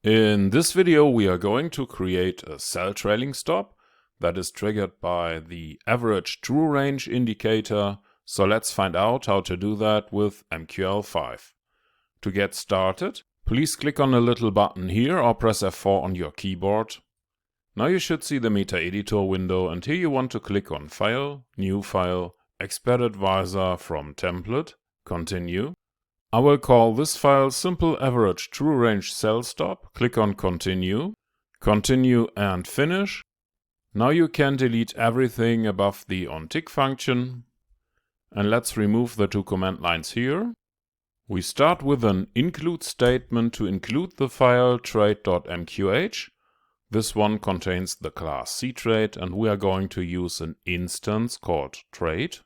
In this video we are going to create a cell trailing stop that is triggered by the average true range indicator, so let's find out how to do that with MQL5. To get started, please click on the little button here or press F4 on your keyboard. Now you should see the Meta Editor window, and here you want to click on File, New File, Expert Advisor from Template, Continue. I will call this file Simple Average True Range Cell Stop. Click on Continue. Continue and Finish. Now you can delete everything above the onTick function. And let's remove the two command lines here. We start with an include statement to include the file trade.mqh. This one contains the class ctrade, and we are going to use an instance called trade.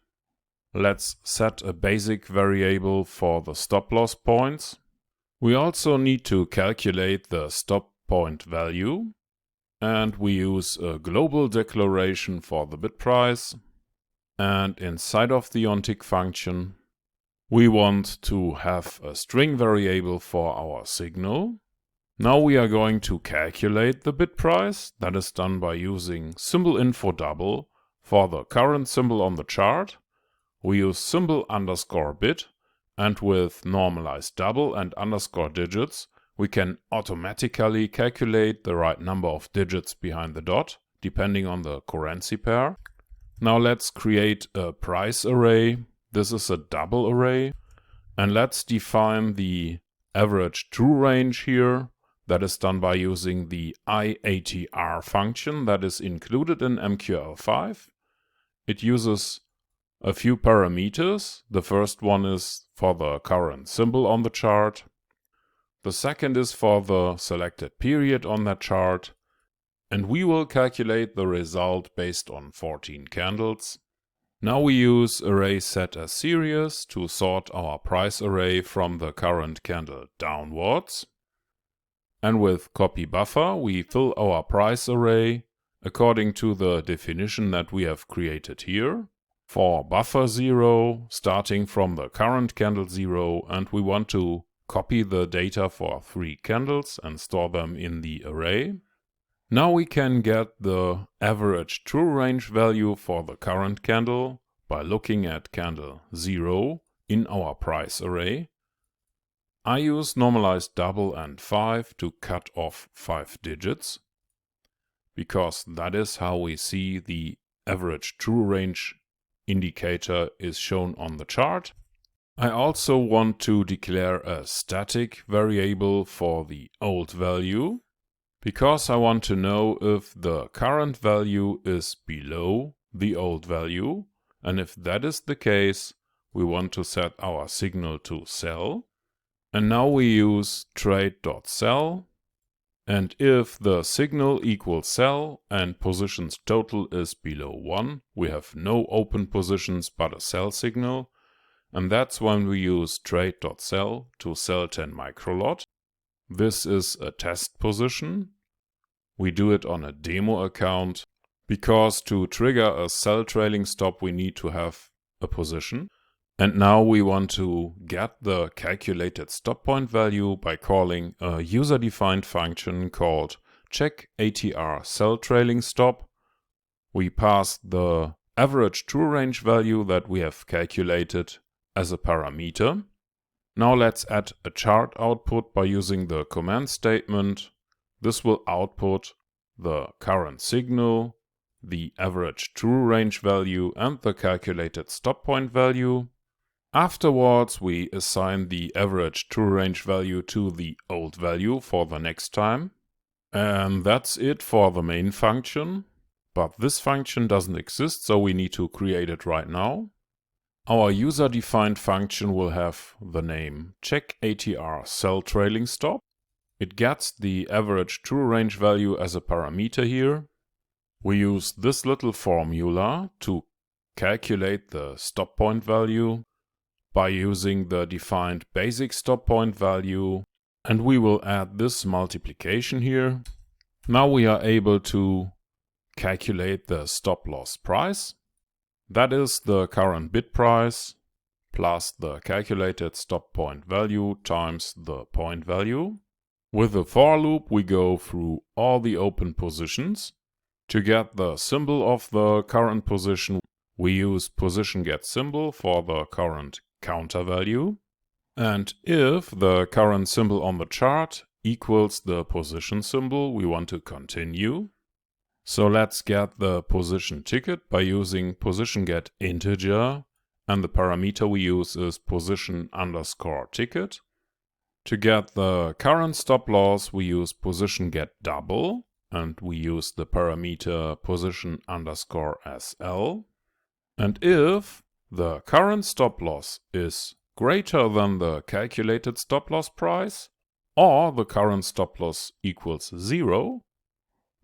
Let's set a basic variable for the stop loss points. We also need to calculate the stop point value, and we use a global declaration for the bit price. And inside of the onTick function, we want to have a string variable for our signal. Now we are going to calculate the bit price. That is done by using symbol info double for the current symbol on the chart. We use symbol underscore bit, and with normalized double and underscore digits, we can automatically calculate the right number of digits behind the dot, depending on the currency pair. Now let's create a price array. This is a double array. And let's define the average true range here. That is done by using the IATR function that is included in MQL5. It uses a few parameters. The first one is for the current symbol on the chart. The second is for the selected period on that chart. And we will calculate the result based on 14 candles. Now we use array set as series to sort our price array from the current candle downwards. And with copy buffer, we fill our price array according to the definition that we have created here. For buffer 0, starting from the current candle 0, and we want to copy the data for 3 candles and store them in the array. Now we can get the average true range value for the current candle by looking at candle 0 in our price array. I use normalized double and 5 to cut off 5 digits, because that is how we see the average true range indicator is shown on the chart. I also want to declare a static variable for the old value, because I want to know if the current value is below the old value, and if that is the case, we want to set our signal to sell. And now we use trade.sell, and if the signal equals sell and positions total is below 1, we have no open positions but a sell signal, and that's when we use trade.sell to sell 10 microlot. This is a test position. We do it on a demo account, because to trigger a cell trailing stop we need to have a position. And now we want to get the calculated stop point value by calling a user-defined function called checkATR cell trailing stop. We pass the average true range value that we have calculated as a parameter. Now let's add a chart output by using the command statement. This will output the current signal, the average true range value, and the calculated stop point value. Afterwards, we assign the average true range value to the old value for the next time. And that's it for the main function. But this function doesn't exist, so we need to create it right now. Our user-defined function will have the name checkATR cell trailing stop. It gets the average true range value as a parameter here. We use this little formula to calculate the stop point value by using the defined basic stop point value, and we will add this multiplication here. Now we are able to calculate the stop loss price. That is the current bid price plus the calculated stop point value times the point value. With the for loop, we go through all the open positions. To get the symbol of the current position, we use positionGetSymbol for the current counter value. And if the current symbol on the chart equals the position symbol, we want to continue. So let's get the position ticket by using positionGetInteger, and the parameter we use is position_ticket. To get the current stop loss, we use positionGetDouble, and we use the parameter position_SL. And if the current stop loss is greater than the calculated stop loss price, or the current stop loss equals 0,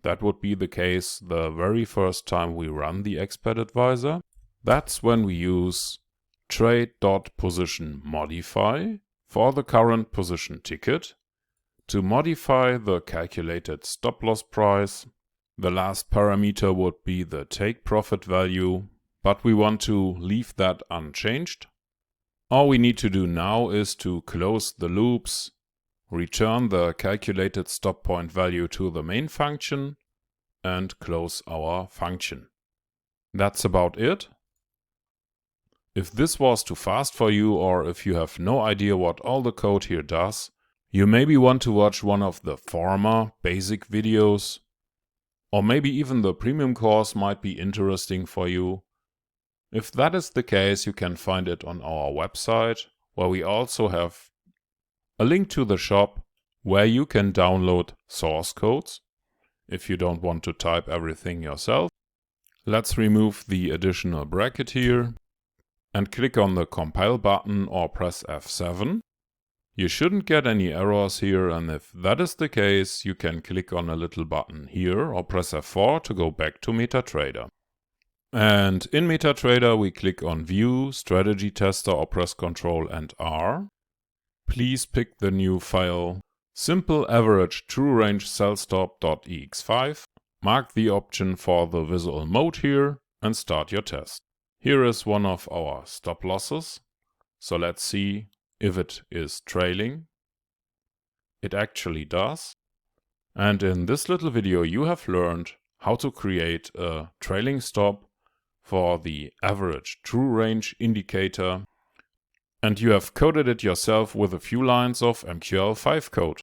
that would be the case the very first time we run the Expert Advisor, that's when we use trade.positionModify for the current position ticket. To modify the calculated stop loss price, the last parameter would be the take profit value, but we want to leave that unchanged. All we need to do now is to close the loops, return the calculated stop point value to the main function, and close our function. That's about it. If this was too fast for you, or if you have no idea what all the code here does, you maybe want to watch one of the former basic videos, or maybe even the premium course might be interesting for you. If that is the case, you can find it on our website, where we also have a link to the shop where you can download source codes if you don't want to type everything yourself. Let's remove the additional bracket here and click on the compile button or press F7. You shouldn't get any errors here, and if that is the case, you can click on a little button here or press F4 to go back to MetaTrader. And in MetaTrader we click on View, Strategy Tester or press Ctrl and R. Please pick the new file Simple Average True Range Cellstop.ex5. Mark the option for the visual mode here and start your test. Here is one of our stop losses. So let's see if it is trailing. It actually does. And in this little video you have learned how to create a trailing stop for the Average True Range indicator. And you have coded it yourself with a few lines of MQL5 code.